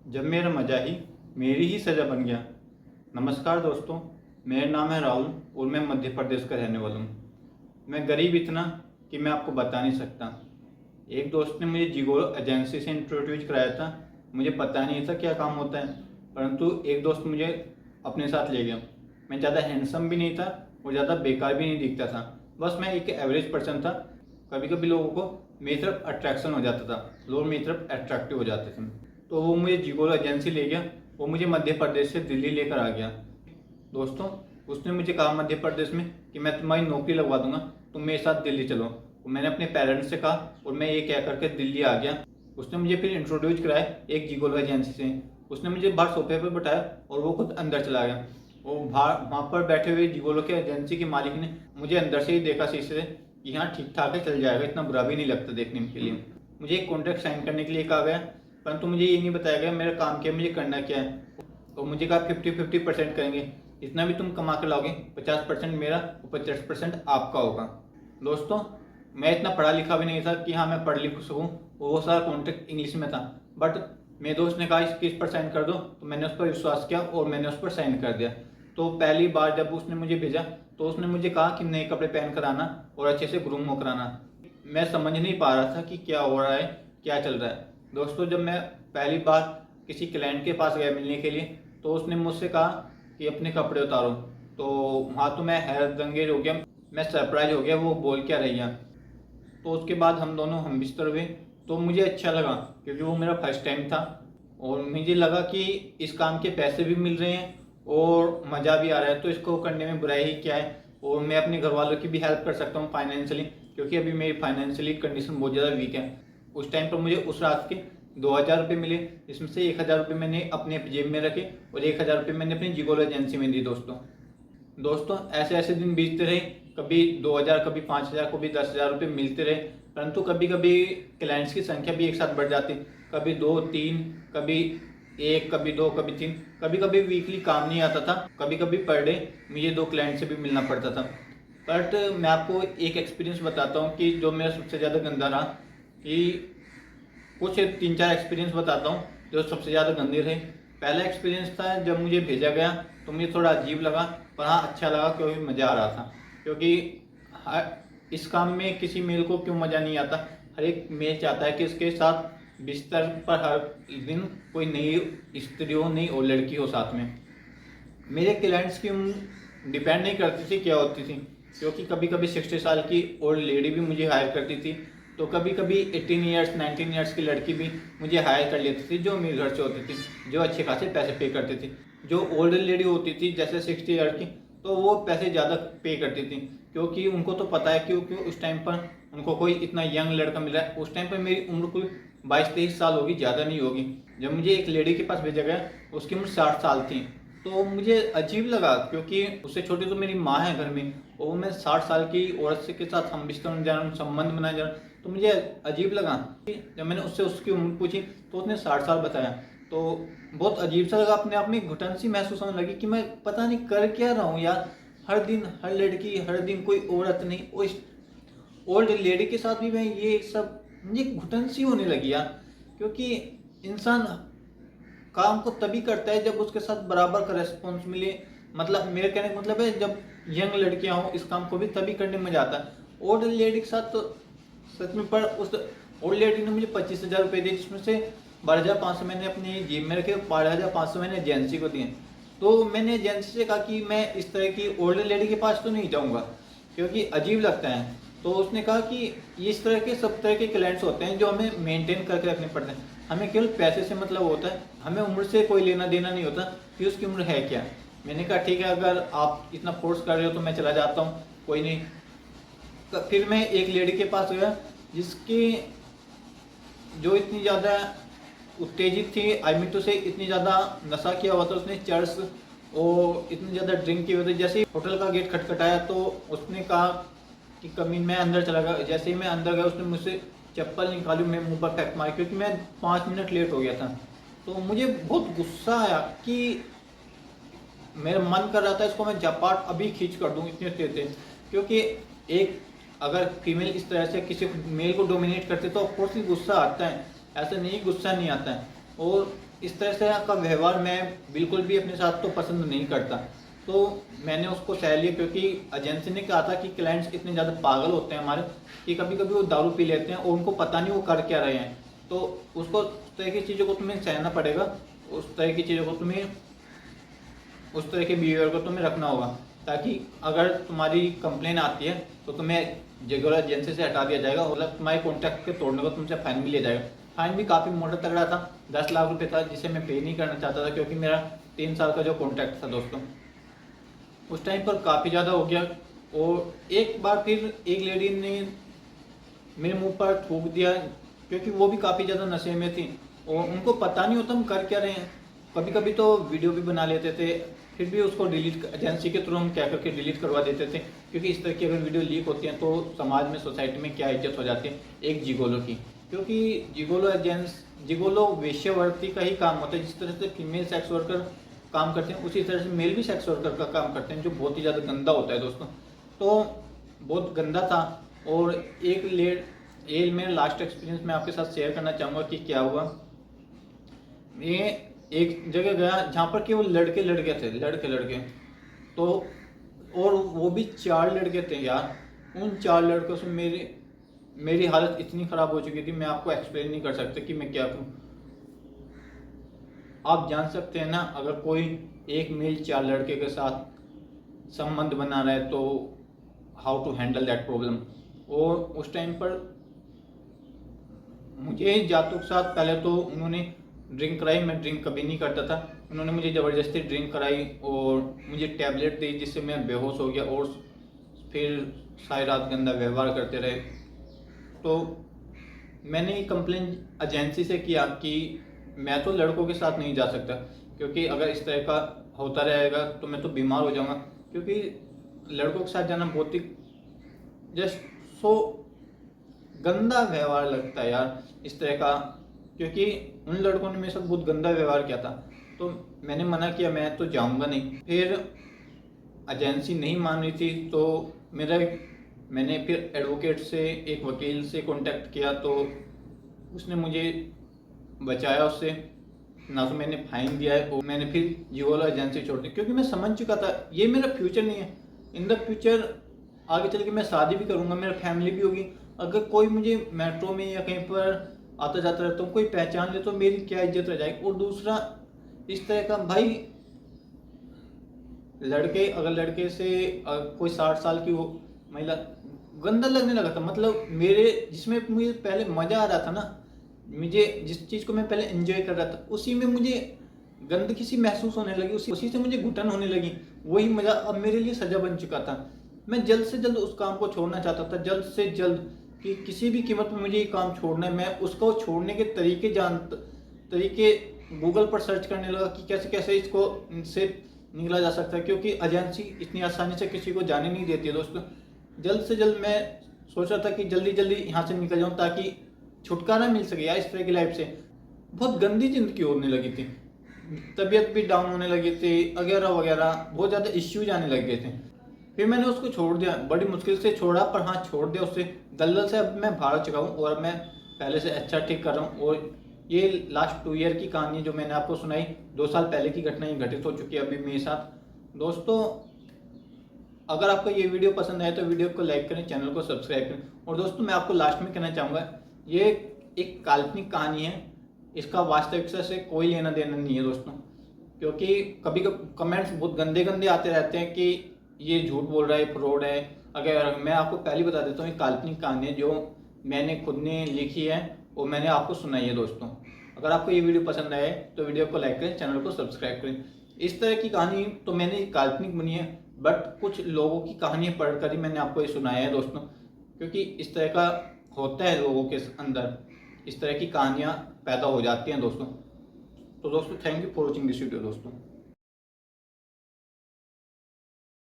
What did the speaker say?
जब मेरा मजा ही मेरी ही सज़ा बन गया। नमस्कार दोस्तों, मेरा नाम है राहुल और मैं मध्य प्रदेश का रहने वाला हूँ। मैं गरीब इतना कि मैं आपको बता नहीं सकता। एक दोस्त ने मुझे जिगोरो एजेंसी से इंट्रोड्यूस कराया था। मुझे पता नहीं था क्या काम होता है, परंतु एक दोस्त मुझे अपने साथ ले गया। मैं ज़्यादा हैंडसम भी नहीं था और ज़्यादा बेकार भी नहीं दिखता था। बस मैं एक एवरेज पर्सन था। कभी कभी लोगों को मेरी तरफ अट्रैक्शन हो जाता था, लोग मेरी तरफ अट्रैक्टिव हो जाते थे। तो वो मुझे जिगोरो एजेंसी ले गया। वो मुझे मध्य प्रदेश से दिल्ली लेकर आ गया। दोस्तों, उसने मुझे कहा मध्य प्रदेश में कि मैं तुम्हारी नौकरी लगवा दूंगा, तुम मेरे साथ दिल्ली चलो। तो मैंने अपने पेरेंट्स से कहा और मैं ये कह करके दिल्ली आ गया। उसने मुझे फिर इंट्रोड्यूस कराया एक जिगोरो एजेंसी से। उसने मुझे बाहर सोफे पर बैठाया और वो खुद अंदर चला गया। वो वहाँ पर बैठे हुए जिगोरो के एजेंसी के मालिक ने मुझे अंदर से ही देखा शीशे से कि हाँ ठीक ठाक है, चल जाएगा, इतना बुरा भी नहीं लगता देखने के लिए। मुझे एक कॉन्ट्रैक्ट साइन करने के लिए कहा गया, परंतु मुझे ये नहीं बताया गया मेरा काम क्या है, मुझे करना क्या है। और मुझे कहा 50-50% करेंगे, इतना भी तुम कमा कर लाओगे, 50% मेरा और 50% आपका होगा। दोस्तों, मैं इतना पढ़ा लिखा भी नहीं था कि हाँ मैं पढ़ लिख सकूँ। वो सारा कॉन्ट्रैक्ट इंग्लिश में था, बट मेरे दोस्त ने कहा इस पर साइन कर दो, तो मैंने उस पर विश्वास किया और मैंने उस पर साइन कर दिया। तो पहली बार जब उसने मुझे भेजा तो उसने मुझे कहा कि नए कपड़े पहन कर आना और अच्छे से ग्रूम होकर आना। मैं समझ नहीं पा रहा था कि क्या हो रहा है, क्या चल रहा है। दोस्तों, जब मैं पहली बार किसी क्लाइंट के पास गया मिलने के लिए, तो उसने मुझसे कहा कि अपने कपड़े उतारो। तो वहाँ तो मैं हैरत दंगेज हो गया, मैं सरप्राइज हो गया वो बोल क्या रही है। तो उसके बाद हम दोनों हम बिस्तर हुए। तो मुझे अच्छा लगा क्योंकि वो मेरा फर्स्ट टाइम था और मुझे लगा कि इस काम के पैसे भी मिल रहे हैं और मज़ा भी आ रहा है, तो इसको करने में बुराई ही क्या है। और मैं अपने घर वालों की भी हेल्प कर सकता हूँ फाइनेंशियली, क्योंकि अभी मेरी फाइनेंशियली कंडीशन बहुत ज़्यादा वीक है। उस टाइम पर मुझे उस रात के 2,000 रुपये मिले, जिसमें से 1,000 रुपये मैंने अपने जेब में रखे और 1,000 रुपये मैंने अपनी जिगोरो एजेंसी में दी। दोस्तों, ऐसे ऐसे दिन बीतते रहे। कभी 2,000, कभी 5,000, कभी 10,000 रुपये मिलते रहे। परंतु कभी कभी क्लाइंट्स की संख्या भी एक साथ बढ़ जाती, कभी 2-3, कभी 1, कभी 2, कभी 3। कभी कभी वीकली काम नहीं आता था, कभी कभी पर डे मुझे 2 क्लाइंट से भी मिलना पड़ता था। बट मैं आपको एक एक्सपीरियंस बताता हूँ कि जो मेरा सबसे ज़्यादा गंदा रहा। कि कुछ 3-4 एक्सपीरियंस बताता हूँ जो सबसे ज़्यादा गंदे रहे। पहला एक्सपीरियंस था जब मुझे भेजा गया तो मुझे थोड़ा अजीब लगा, पर हाँ अच्छा लगा क्योंकि मज़ा आ रहा था। क्योंकि इस काम में किसी मेल को क्यों मज़ा नहीं आता। हर एक मेल चाहता है कि इसके साथ बिस्तर पर हर दिन कोई नई स्त्री हो, नई और लड़की हो साथ में। मेरे क्लाइंट्स की उम्र डिपेंड नहीं करती थी क्या होती थी, क्योंकि कभी कभी 60 साल की ओल्ड लेडी भी मुझे हायर करती थी, तो कभी कभी 18 ईयर्स 19 ईयर्स की लड़की भी मुझे हायर कर लेती थी, जो अमीर घर से होती थी, जो अच्छे खासे पैसे पे करती थी। जो ओल्ड लेडी होती थी जैसे 60 ईयर की, तो वो पैसे ज़्यादा पे करती थी, क्योंकि उनको तो पता है क्योंकि उस टाइम पर उनको कोई इतना यंग लड़का मिल रहा है। उस टाइम पर मेरी उम्र कोई 22-23 साल होगी, ज़्यादा नहीं होगी। जब मुझे एक लेडी के पास भेजा गया उसकी उम्र 60 साल थी। तो मुझे अजीब लगा क्योंकि उससे छोटी तो मेरी माँ है घर में, और मैं 60 साल की औरत से के साथ हम बिस्तर में जा रहा हूँ, संबंध बनाए जा रहा हूँ। तो मुझे अजीब लगा। जब मैंने उससे उसकी उम्र पूछी तो उसने 60 साल बताया। तो बहुत अजीब सा लगा, अपने आप में घुटन सी महसूस होने लगी कि मैं पता नहीं कर क्या रहा हूँ यार। हर दिन हर लड़की, हर दिन कोई औरत नहीं, उस ओल्ड लेडी के साथ भी मैं ये सब, मुझे घुटन सी होने लगी यार। क्योंकि इंसान काम को तभी करता है जब उसके साथ बराबर का रेस्पॉन्स मिले। मतलब मेरे कहने का मतलब है जब यंग लड़कियां हो इस काम को भी तभी करने में मजा आता है। ओल्ड लेडी के साथ तो सच में, पर उस ओल्ड लेडी ने मुझे 25,000 रुपये दिए, जिसमें से 12,500 मैंने अपनी जेब में रखे, 12,500 मैंने एजेंसी को दिए। तो मैंने एजेंसी से कहा कि मैं इस तरह की ओल्ड लेडी के पास तो नहीं जाऊँगा क्योंकि अजीब लगता है। तो उसने कहा कि ये इस तरह के सब तरह के क्लाइंट्स होते हैं जो हमें मेंटेन करके रखने पड़ते हैं, हमें केवल पैसे से मतलब होता है, हमें उम्र से कोई लेना देना नहीं होता कि उसकी उम्र है क्या। मैंने कहा ठीक है, अगर आप इतना फोर्स कर रहे हो तो मैं चला जाता हूँ, कोई नहीं। तो फिर मैं एक लेडी के पास गया जिसकी जो इतनी ज़्यादा उत्तेजित थी, आई मीन टू से इतनी ज़्यादा नशा किया हुआ था उसने, चर्स और इतनी ज़्यादा ड्रिंक की वजह। जैसे ही होटल का गेट खटखटाया तो उसने कहा कि कमीन, मैं अंदर चला गया। जैसे ही मैं अंदर गया उसने मुझसे चप्पल निकाली, मैं मुंह पर फेंक मारी क्योंकि मैं 5 मिनट लेट हो गया था। तो मुझे बहुत गुस्सा आया कि मेरा मन कर रहा था इसको मैं झपाट अभी खींच कर दूं, इतने तेज थे। क्योंकि एक अगर फीमेल इस तरह से किसी मेल को डोमिनेट करते तो ऑफकोर्स गुस्सा आता है, ऐसा नहीं गुस्सा नहीं आता है। और इस तरह से का व्यवहार मैं बिल्कुल भी अपने साथ तो पसंद नहीं करता। तो मैंने उसको सह लिया, क्योंकि एजेंसी ने कहा था कि क्लाइंट्स इतने ज़्यादा पागल होते हैं हमारे कि कभी कभी वो दारू पी लेते हैं और उनको पता नहीं वो कर क्या रहे हैं। तो उसको उस तरह की चीज़ों को तुम्हें सहना पड़ेगा, उस तरह की चीज़ों को तुम्हें, उस तरह के बिहेवियर को तुम्हें रखना होगा, ताकि अगर तुम्हारी कंप्लेन आती है तो तुम्हें जगह एजेंसी से हटा दिया जाएगा, मतलब तुम्हारे कॉन्ट्रैक्ट के तोड़ने को तुमसे फाइन भी लिया जाएगा। फाइन भी काफ़ी मोटा तगड़ा था, 10 लाख रुपये था, जिसे मैं पे नहीं करना चाहता था, क्योंकि मेरा 3 साल का जो कॉन्ट्रैक्ट था दोस्तों, उस टाइम पर काफ़ी ज़्यादा हो गया। और एक बार फिर एक लेडी ने मेरे मुंह पर थूक दिया, क्योंकि वो भी काफ़ी ज़्यादा नशे में थी और उनको पता नहीं होता हम कर क्या रहे हैं। कभी कभी तो वीडियो भी बना लेते थे, फिर भी उसको डिलीट एजेंसी के थ्रू हम क्या करके डिलीट करवा देते थे, क्योंकि इस तरह की अगर वीडियो लीक होती हैं तो समाज में, सोसाइटी में क्या इज्जत हो जाती है एक जिगोलो की। क्योंकि जिगोलो वेश्यावृत्ति का ही काम होता है। जिस तरह से फीमेल सेक्स वर्कर काम करते हैं, उसी तरह से मेल भी सेक्स वर्कर का काम करते हैं, जो बहुत ही ज़्यादा गंदा होता है दोस्तों। तो बहुत गंदा था। और ये मेरा लास्ट एक्सपीरियंस मैं आपके साथ शेयर करना चाहूँगा कि क्या हुआ। मैं एक जगह गया जहाँ पर कि वो लड़के थे, लड़के तो, और वो भी 4 लड़के थे यार। उन 4 लड़कों से मेरी हालत इतनी ख़राब हो चुकी थी, मैं आपको एक्सप्लेन नहीं कर सकता कि मैं क्या करूँ। आप जान सकते हैं ना, अगर कोई एक मेल 4 लड़के के साथ संबंध बना रहा है तो how to handle that problem. और उस टाइम पर मुझे जातों के साथ पहले तो उन्होंने ड्रिंक कराई, मैं ड्रिंक कभी नहीं करता था। उन्होंने मुझे ज़बरदस्ती ड्रिंक कराई और मुझे टैबलेट दी, जिससे मैं बेहोश हो गया, और फिर सारी रात गंदा व्यवहार करते रहे। तो मैंने कंप्लेन एजेंसी से किया कि मैं तो लड़कों के साथ नहीं जा सकता, क्योंकि अगर इस तरह का होता रहेगा तो मैं तो बीमार हो जाऊंगा। क्योंकि लड़कों के साथ जाना बहुत ही जस्ट सो गंदा व्यवहार लगता है यार इस तरह का, क्योंकि उन लड़कों ने मेरे साथ बहुत गंदा व्यवहार किया था। तो मैंने मना किया, मैं तो जाऊंगा नहीं। फिर एजेंसी नहीं मान रही थी, तो मैंने फिर एडवोकेट से, एक वकील से कांटेक्ट किया, तो उसने मुझे बचाया उससे। ना तो मैंने फाइन दिया है और मैंने फिर जियोला एजेंसी छोड़ दी, क्योंकि मैं समझ चुका था ये मेरा फ्यूचर नहीं है। इन द फ्यूचर आगे चल के मैं शादी भी करूँगा, मेरा फैमिली भी होगी। अगर कोई मुझे मेट्रो में या कहीं पर आता जाता रहता हूँ कोई पहचान ले तो मेरी क्या इज्जत रह जाएगी। और दूसरा, इस तरह का भाई अगर लड़के से कोई 60 साल की वो महिला, गंदा लगने लगा था। मतलब जिसमें मुझे पहले मजा आ रहा था ना, मुझे जिस चीज़ को मैं पहले एंजॉय कर रहा था, उसी में मुझे गंदगी सी महसूस होने लगी, उसी से मुझे घुटन होने लगी। वही मजा अब मेरे लिए सजा बन चुका था। मैं जल्द से जल्द उस काम को छोड़ना चाहता था, जल्द से जल्द, कि किसी भी कीमत में मुझे ये काम छोड़ना है। मैं उसको छोड़ने के तरीके गूगल पर सर्च करने लगा कि कैसे कैसे इसको से निकला जा सकता है, क्योंकि एजेंसी इतनी आसानी से किसी को जाने नहीं देती है दोस्तों। जल्द से जल्द मैं सोच रहा था कि जल्दी जल्दी यहाँ से निकल जाऊँ, ताकि छुटकारा मिल सके यार इस तरह की लाइफ से। बहुत गंदी जिंदगी होने लगी थी, तबीयत भी डाउन होने लगी थी, वगैरह वगैरह, बहुत ज़्यादा इश्यूज आने लग गए थे। फिर मैंने उसको छोड़ दिया, बड़ी मुश्किल से छोड़ा, पर हाँ छोड़ दिया उससे। दलदल से अब मैं बाहर चुका हूँ और मैं पहले से अच्छा ठीक कर रहा हूँ। और ये लास्ट 2 ईयर की कहानी जो मैंने आपको सुनाई, 2 साल पहले की घटना ही घटित हो चुकी है अभी मेरे साथ। दोस्तों, अगर आपको ये वीडियो पसंद आए तो वीडियो को लाइक करें, चैनल को सब्सक्राइब करें। और दोस्तों, मैं आपको लास्ट में कहना चाहूँगा, ये एक काल्पनिक कहानी है, इसका वास्तविकता से कोई लेना देना नहीं है दोस्तों। क्योंकि कभी कभी कमेंट्स बहुत गंदे गंदे आते रहते हैं कि ये झूठ बोल रहा है, फ्रॉड है। अगर मैं आपको पहले बता देता हूँ, ये काल्पनिक कहानी है जो मैंने खुद ने लिखी है और मैंने आपको सुनाई है दोस्तों। अगर आपको ये वीडियो पसंद आए तो वीडियो को लाइक करें, चैनल को सब्सक्राइब करें। इस तरह की कहानी तो मैंने काल्पनिक बनी है, बट कुछ लोगों की कहानियाँ पढ़कर ही मैंने आपको ये सुनाया है दोस्तों। क्योंकि इस तरह का होता है लोगों के अंदर, इस तरह की कहानियाँ पैदा हो जाती हैं दोस्तों। तो दोस्तों, thank you for watching this video दोस्तों।